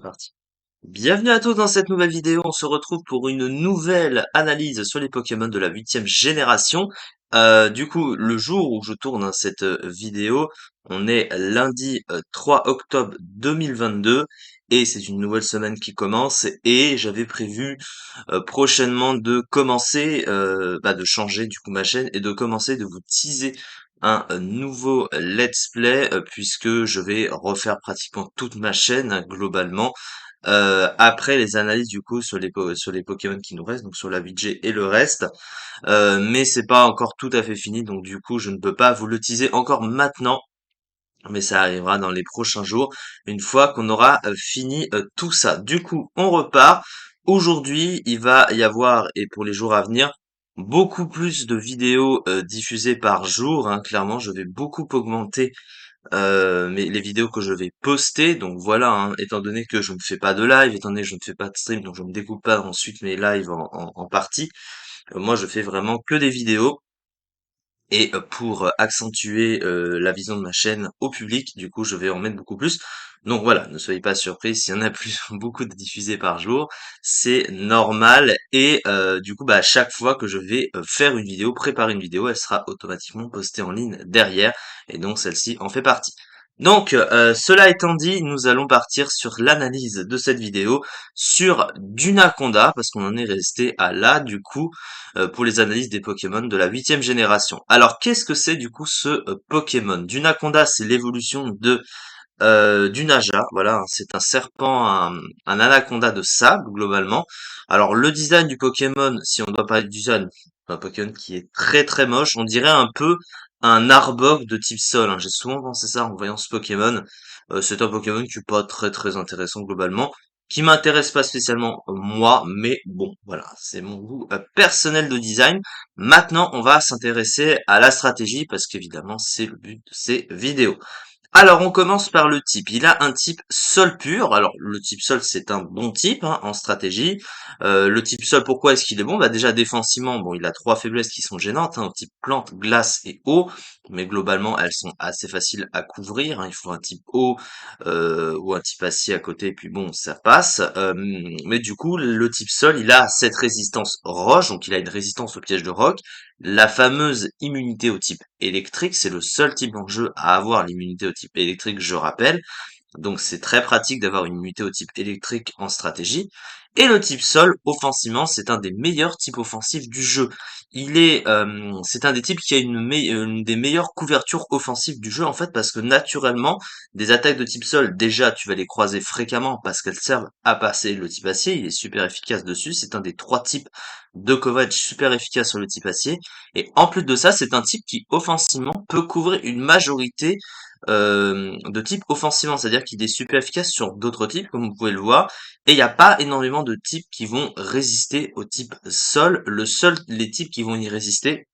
Parti. Bienvenue à tous dans cette nouvelle vidéo. On se retrouve pour une nouvelle analyse sur les Pokémon de la huitième génération. Du coup, le jour où je tourne cette vidéo, on est lundi 3 octobre 2022 et c'est une nouvelle semaine qui commence et j'avais prévu prochainement de commencer, de changer du coup ma chaîne et de commencer de vous teaser un nouveau let's play puisque je vais refaire pratiquement toute ma chaîne hein, globalement après les analyses du coup sur sur les Pokémon qui nous restent, donc sur la 8G et le reste. Mais c'est pas encore tout à fait fini, donc du coup je ne peux pas vous le teaser encore maintenant. Mais ça arrivera dans les prochains jours, une fois qu'on aura fini tout ça. Du coup, on repart. Aujourd'hui, il va y avoir, et pour les jours à venir, beaucoup plus de vidéos diffusées par jour. Hein. Clairement, je vais beaucoup augmenter mais les vidéos que je vais poster, donc voilà, hein, étant donné que je ne fais pas de live, étant donné que je ne fais pas de stream, donc je ne découpe pas ensuite mes lives en partie, moi je fais vraiment que des vidéos. Et pour accentuer la vision de ma chaîne au public, du coup, je vais en mettre beaucoup plus. Donc voilà, ne soyez pas surpris s'il y en a plus beaucoup de diffusés par jour, c'est normal. Et du coup, à chaque fois que je vais faire une vidéo, préparer une vidéo, elle sera automatiquement postée en ligne derrière. Et donc celle-ci en fait partie. Donc, cela étant dit, nous allons partir sur l'analyse de cette vidéo sur Dunaconda, parce qu'on en est resté à là, du coup, pour les analyses des Pokémon de la huitième génération. Alors, qu'est-ce que c'est du coup ce Pokémon? Dunaconda, c'est l'évolution de du Naja, voilà, hein, c'est un serpent, un anaconda de sable globalement. Alors le design du Pokémon, si on doit parler du design, c'est un Pokémon qui est très très moche, on dirait un peu un Arbok de type sol. Hein. J'ai souvent pensé ça en voyant ce Pokémon. C'est un Pokémon qui est pas très très intéressant globalement, qui m'intéresse pas spécialement moi, mais bon, voilà, c'est mon goût personnel de design. Maintenant, on va s'intéresser à la stratégie parce qu'évidemment, c'est le but de ces vidéos. Alors, on commence par le type. Il a un type sol pur. Alors, le type sol, c'est un bon type hein, en stratégie. Le type sol, pourquoi est-ce qu'il est bon? Déjà défensivement, bon, il a trois faiblesses qui sont gênantes, hein, type plante, glace et eau. Mais globalement, elles sont assez faciles à couvrir. Hein. Il faut un type eau ou un type acier à côté, et puis bon, ça passe. Mais du coup, le type sol, il a cette résistance roche, donc il a une résistance au piège de roc. La fameuse immunité au type électrique, c'est le seul type en jeu à avoir l'immunité au type électrique, je rappelle. Donc c'est très pratique d'avoir une unité au type électrique en stratégie. Et le type sol, offensivement, c'est un des meilleurs types offensifs du jeu. C'est un des types qui a une des meilleures couvertures offensives du jeu en fait parce que naturellement, des attaques de type sol, déjà tu vas les croiser fréquemment parce qu'elles servent à passer le type acier. Il est super efficace dessus. C'est un des trois types de coverage super efficace sur le type acier. Et en plus de ça, c'est un type qui offensivement peut couvrir une majorité de type offensivement, c'est-à-dire qu'il est super efficace sur d'autres types, comme vous pouvez le voir, et il n'y a pas énormément de types qui vont résister au type sol. Les types qui vont y résister,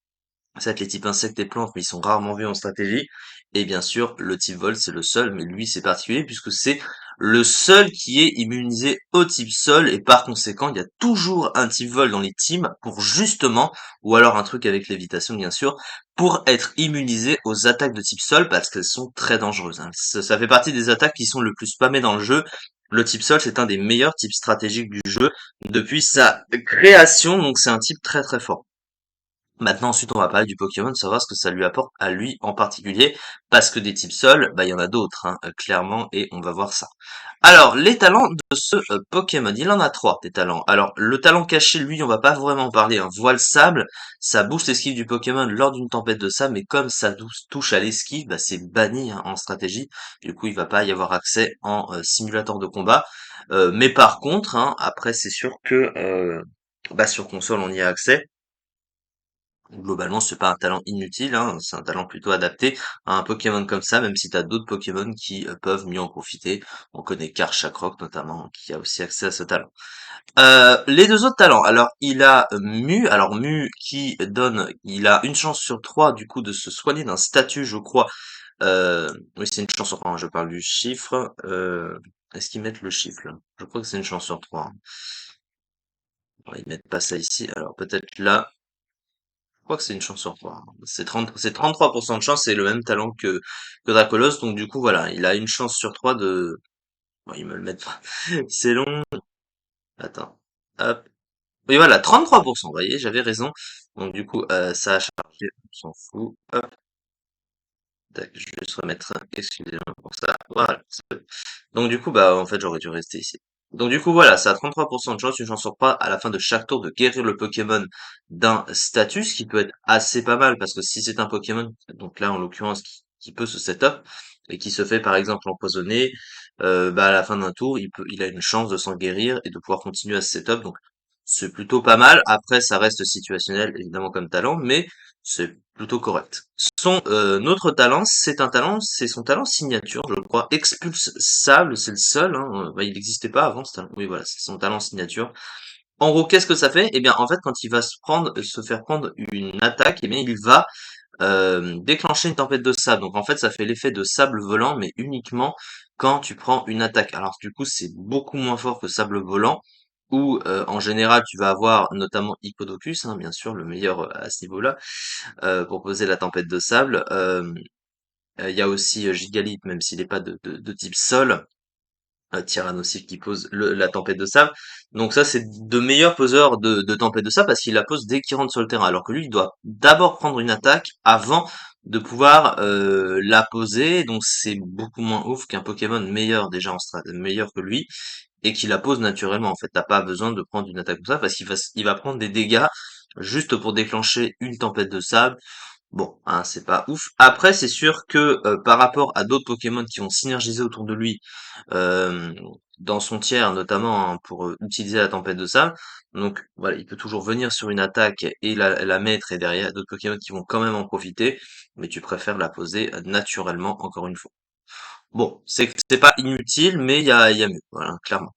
ça va être les types insectes et plantes, mais ils sont rarement vus en stratégie. Et bien sûr, le type vol, c'est le seul, mais lui, c'est particulier puisque c'est le seul qui est immunisé au type sol et par conséquent, il y a toujours un type vol dans les teams pour justement, ou alors un truc avec lévitation bien sûr, pour être immunisé aux attaques de type sol parce qu'elles sont très dangereuses. Hein. Ça fait partie des attaques qui sont le plus spammées dans le jeu. Le type sol, c'est un des meilleurs types stratégiques du jeu depuis sa création, donc c'est un type très très fort. Maintenant, ensuite, on va parler du Pokémon, savoir ce que ça lui apporte à lui en particulier, parce que des types sols, il y en a d'autres, hein, clairement, et on va voir ça. Alors, les talents de ce Pokémon, il en a trois, des talents. Alors, le talent caché, lui, on va pas vraiment en parler, hein. Voile sable, ça booste l'esquive du Pokémon lors d'une tempête de sable, mais comme ça touche à l'esquive, c'est banni hein, en stratégie, du coup, il va pas y avoir accès en simulateur de combat. Mais par contre, hein, après, c'est sûr que sur console, on y a accès. Globalement, c'est pas un talent inutile, hein, c'est un talent plutôt adapté à un Pokémon comme ça, même si t'as d'autres Pokémon qui peuvent mieux en profiter. On connaît Karchakrok notamment, qui a aussi accès à ce talent. Les deux autres talents, alors il a alors Mu qui donne, il a une chance sur trois du coup de se soigner d'un statut, je crois. Oui, c'est une chance sur trois, hein, je parle du chiffre. Est-ce qu'ils mettent le chiffre là? Je crois que c'est une chance sur trois. Hein. Bon, ils mettent pas ça ici, alors peut-être là. Je crois que c'est une chance sur trois. Hein. C'est 33% de chance, c'est le même talent que Dracolos, donc du coup voilà, il a une chance sur trois Bon, ils me le mettent pas. C'est long. Attends. Hop. Oui, voilà, 33%. Vous voyez, j'avais raison. Donc, du coup, ça a chargé. On s'en fout. Hop. Tac, je vais juste remettre. Excusez-moi pour ça. Voilà. Donc du coup, bah en fait j'aurais dû rester ici. Donc du coup voilà, ça a 33% de chance, une chance sur pas à la fin de chaque tour de guérir le Pokémon d'un status, qui peut être assez pas mal, parce que si c'est un Pokémon, donc là en l'occurrence qui peut se setup, et qui se fait par exemple empoisonner, bah à la fin d'un tour, il a une chance de s'en guérir et de pouvoir continuer à se setup, donc c'est plutôt pas mal. Après ça reste situationnel évidemment comme talent, mais c'est plutôt correct. Notre talent, c'est son talent signature, je crois. Expulse Sable, c'est le seul, hein. Bah, il n'existait pas avant ce talent. Oui, voilà, c'est son talent signature. En gros, qu'est-ce que ça fait? Eh bien, en fait, quand il va se faire prendre une attaque, eh bien, il va déclencher une tempête de sable. Donc, en fait, ça fait l'effet de sable volant, mais uniquement quand tu prends une attaque. Alors, du coup, c'est beaucoup moins fort que sable volant, où en général, tu vas avoir notamment Hippodocus, hein, bien sûr, le meilleur à ce niveau-là pour poser la tempête de sable. Il y a aussi Gigalith, même s'il n'est pas de type sol, Tyrannosif qui pose la tempête de sable. Donc ça, c'est de meilleurs poseurs de tempête de sable parce qu'il la pose dès qu'il rentre sur le terrain. Alors que lui, il doit d'abord prendre une attaque avant de pouvoir la poser. Donc c'est beaucoup moins ouf qu'un Pokémon meilleur déjà meilleur que lui et qui la pose naturellement. En fait, t'as pas besoin de prendre une attaque comme ça parce il va prendre des dégâts juste pour déclencher une tempête de sable. Bon, hein, c'est pas ouf. Après, c'est sûr que par rapport à d'autres Pokémon qui vont synergiser autour de lui, euh, dans son tiers notamment hein, pour utiliser la tempête de sable, donc voilà, il peut toujours venir sur une attaque et la mettre, et derrière d'autres Pokémon qui vont quand même en profiter, mais tu préfères la poser naturellement encore une fois. Bon, c'est pas inutile, mais il y a mieux, voilà, clairement.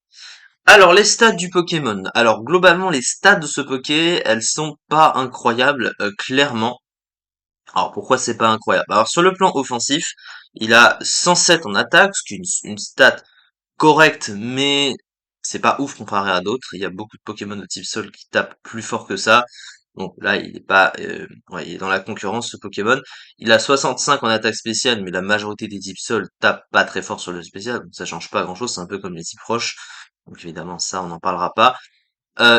Alors, les stats du Pokémon. Alors, globalement, les stats de ce Poké, elles sont pas incroyables, clairement. Alors pourquoi c'est pas incroyable? Alors sur le plan offensif, il a 107 en attaque, ce qui est une stat correcte, mais c'est pas ouf comparé à d'autres. Il y a beaucoup de Pokémon de type Sol qui tapent plus fort que ça. Donc là, il est pas, ouais, il est dans la concurrence ce Pokémon. Il a 65 en attaque spéciale, mais la majorité des types Sol tapent pas très fort sur le spécial, donc ça change pas grand-chose. C'est un peu comme les types roches. Donc évidemment, ça, on n'en parlera pas.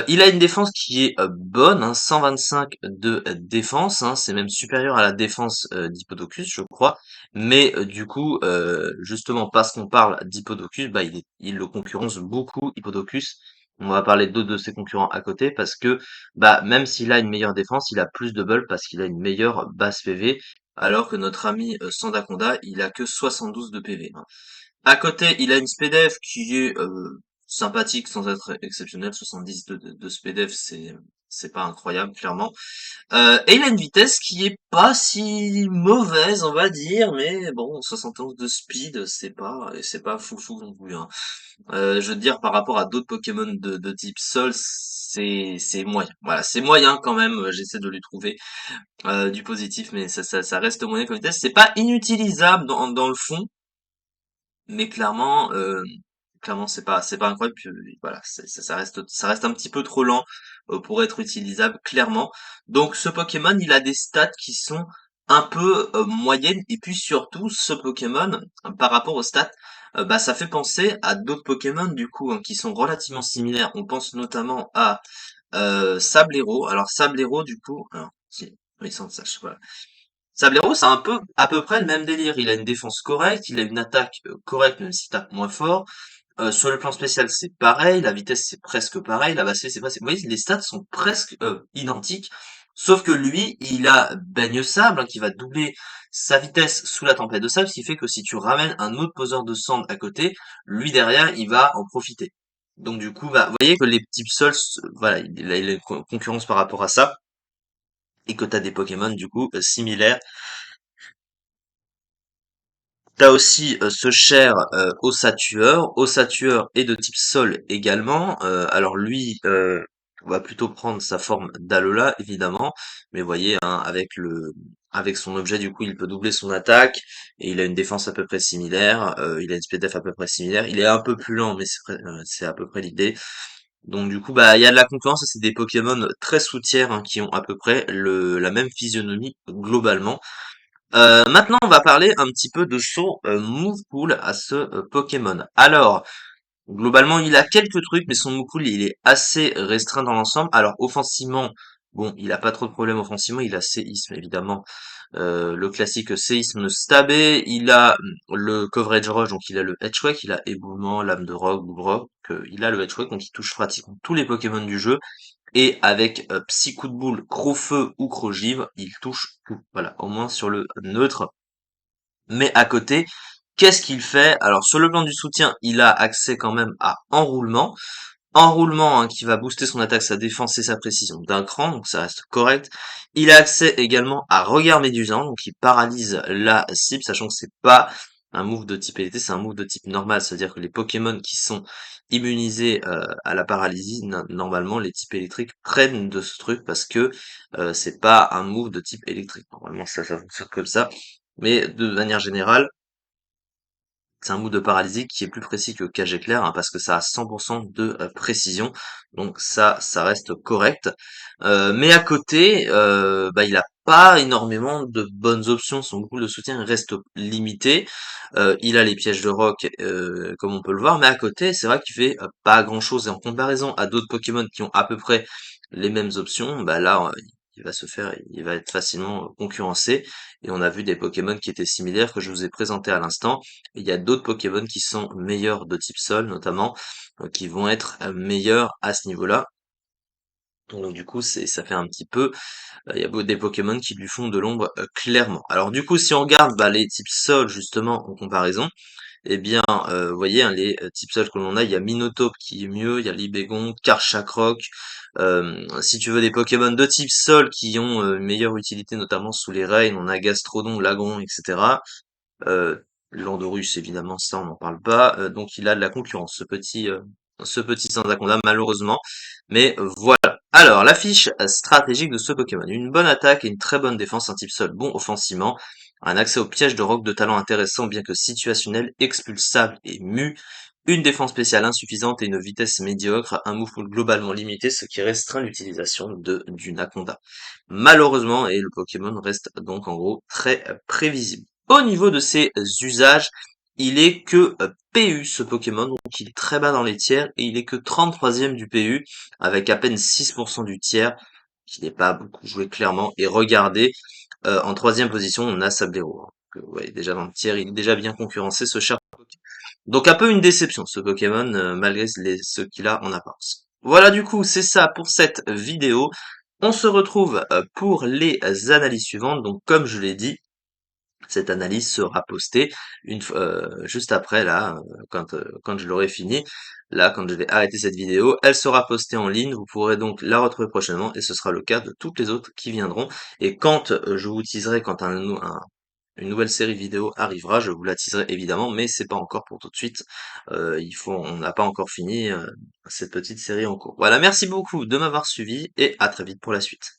Il a une défense qui est bonne, hein, 125 de défense, hein, c'est même supérieur à la défense d'Hippodocus, je crois. Mais du coup, justement parce qu'on parle d'Hippodocus, bah, il le concurrence beaucoup, Hippodocus. On va parler d'autres de ses concurrents à côté parce que bah, même s'il a une meilleure défense, il a plus de bulk parce qu'il a une meilleure base PV, alors que notre ami Sandaconda, il a que 72 de PV. Hein. À côté, il a une SPDF qui est sympathique sans être exceptionnelle. 70 de SPDF, c'est pas incroyable, clairement. Et il a une vitesse qui est pas si mauvaise, on va dire, mais bon, 71 de speed, c'est pas fou fou non plus. Hein. Je veux dire, par rapport à d'autres Pokémon de type Sol, c'est moyen. Voilà, c'est moyen quand même. J'essaie de lui trouver du positif, mais ça reste moyen comme vitesse. C'est pas inutilisable dans le fond. Mais clairement, clairement c'est pas incroyable. Puis, voilà, ça reste un petit peu trop lent pour être utilisable clairement. Donc ce Pokémon, il a des stats qui sont un peu moyennes et puis surtout ce Pokémon par rapport aux stats, bah ça fait penser à d'autres Pokémon du coup hein, qui sont relativement similaires. On pense notamment à Sablero. Alors Sablero du coup, alors, si, oui, sans ça, voilà. Sablero, c'est un peu à peu près le même délire. Il a une défense correcte, il a une attaque correcte, même s'il tape moins fort. Sur le plan spécial, c'est pareil, la vitesse c'est presque pareil, la base c'est pas. Vous voyez, les stats sont presque identiques. Sauf que lui, il a Baigne Sable, hein, qui va doubler sa vitesse sous la tempête de sable, ce qui fait que si tu ramènes un autre poseur de cendre à côté, lui derrière, il va en profiter. Donc du coup, bah, vous voyez que les petits sols, voilà, il a une concurrence par rapport à ça, et que t'as des Pokémon du coup similaires. T'as aussi ce cher Ossatueur est de type sol également. Alors lui va plutôt prendre sa forme d'Alola évidemment, mais vous voyez hein, avec son objet du coup il peut doubler son attaque et il a une défense à peu près similaire. Il a une SPDF à peu près similaire. Il est un peu plus lent, mais c'est à peu près l'idée. Donc du coup bah il y a de la concurrence. C'est des Pokémon très sous-tiers hein, qui ont à peu près la même physionomie globalement. Maintenant, on va parler un petit peu de son move pool à ce Pokémon. Alors, Globalement, il a quelques trucs, mais son move pool, il est assez restreint dans l'ensemble. Alors, offensivement, bon, il a pas trop de problèmes offensivement. Il a séisme, évidemment. Le classique séisme stabé. Il a le coverage rush, donc il a le hedgehog. Il a éboulement, lame de roc, boomerang. Il a le hedgehog, donc il touche pratiquement tous les Pokémon du jeu. Et avec Psy coup de boule, Crofeu ou Crogive, il touche tout. Voilà, au moins sur le neutre. Mais à côté, qu'est-ce qu'il fait? Alors sur le plan du soutien, il a accès quand même à enroulement. Enroulement, hein, qui va booster son attaque, sa défense et sa précision d'un cran, donc ça reste correct. Il a accès également à regard médusant, donc il paralyse la cible, sachant que c'est pas un move de type électrique, c'est un move de type normal, c'est-à-dire que les Pokémon qui sont immunisés à la paralysie, normalement les types électriques prennent de ce truc parce que c'est pas un move de type électrique. Normalement ça fonctionne comme ça. Mais de manière générale, c'est un move de paralysie qui est plus précis que Cage Éclair, hein, parce que ça a 100% de précision. Donc ça reste correct. Mais à côté, bah, il a pas énormément de bonnes options. Son pool de soutien reste limité. Il a les pièges de roc, comme on peut le voir, mais à côté, c'est vrai qu'il fait pas grand-chose. Et en comparaison à d'autres Pokémon qui ont à peu près les mêmes options, bah là, il va être facilement concurrencé. Et on a vu des Pokémon qui étaient similaires que je vous ai présentés à l'instant. Il y a d'autres Pokémon qui sont meilleurs de type sol, notamment, qui vont être meilleurs à ce niveau-là. Donc du coup, ça fait un petit peu, il y a des Pokémon qui lui font de l'ombre clairement. Alors du coup, si on regarde bah, les types sol justement en comparaison, eh bien, vous voyez, hein, les types sol que l'on a, il y a Minotaur qui est mieux, il y a Libégon, Karchakroc. Si tu veux des Pokémon de type sol qui ont une meilleure utilité, notamment sous les rains, on a Gastrodon, Lagron, etc. Euh, Landorus, évidemment, ça on n'en parle pas. Donc il a de la concurrence, ce petit Sandaconda, malheureusement. Mais voilà. Alors, la fiche stratégique de ce Pokémon. Une bonne attaque et une très bonne défense, un type sol bon offensivement. Un accès au piège de roc de talent intéressant, bien que situationnel, expulsable et mu. Une défense spéciale insuffisante et une vitesse médiocre. Un move pool globalement limité, ce qui restreint l'utilisation du Naconda. Malheureusement, et le Pokémon reste donc en gros très prévisible. Au niveau de ses usages, il est que PU ce Pokémon, donc il est très bas dans les tiers, et il est que 33e du PU, avec à peine 6% du tiers, qui n'est pas beaucoup joué clairement. Et regardez, en troisième position, on a Sablero, hein. Donc, ouais, déjà dans le tiers, il est déjà bien concurrencé ce cher Pokémon. Donc un peu une déception ce Pokémon, malgré ce qu'il a en apparence. Voilà du coup, c'est ça pour cette vidéo. On se retrouve pour les analyses suivantes. Donc comme je l'ai dit, cette analyse sera postée juste après là, quand je l'aurai fini. Là, quand je vais arrêter cette vidéo, elle sera postée en ligne. Vous pourrez donc la retrouver prochainement et ce sera le cas de toutes les autres qui viendront. Et quand je vous teaserai, quand une nouvelle série vidéo arrivera, je vous la teaserai évidemment, mais c'est pas encore pour tout de suite. On n'a pas encore fini cette petite série en cours. Voilà, merci beaucoup de m'avoir suivi et à très vite pour la suite.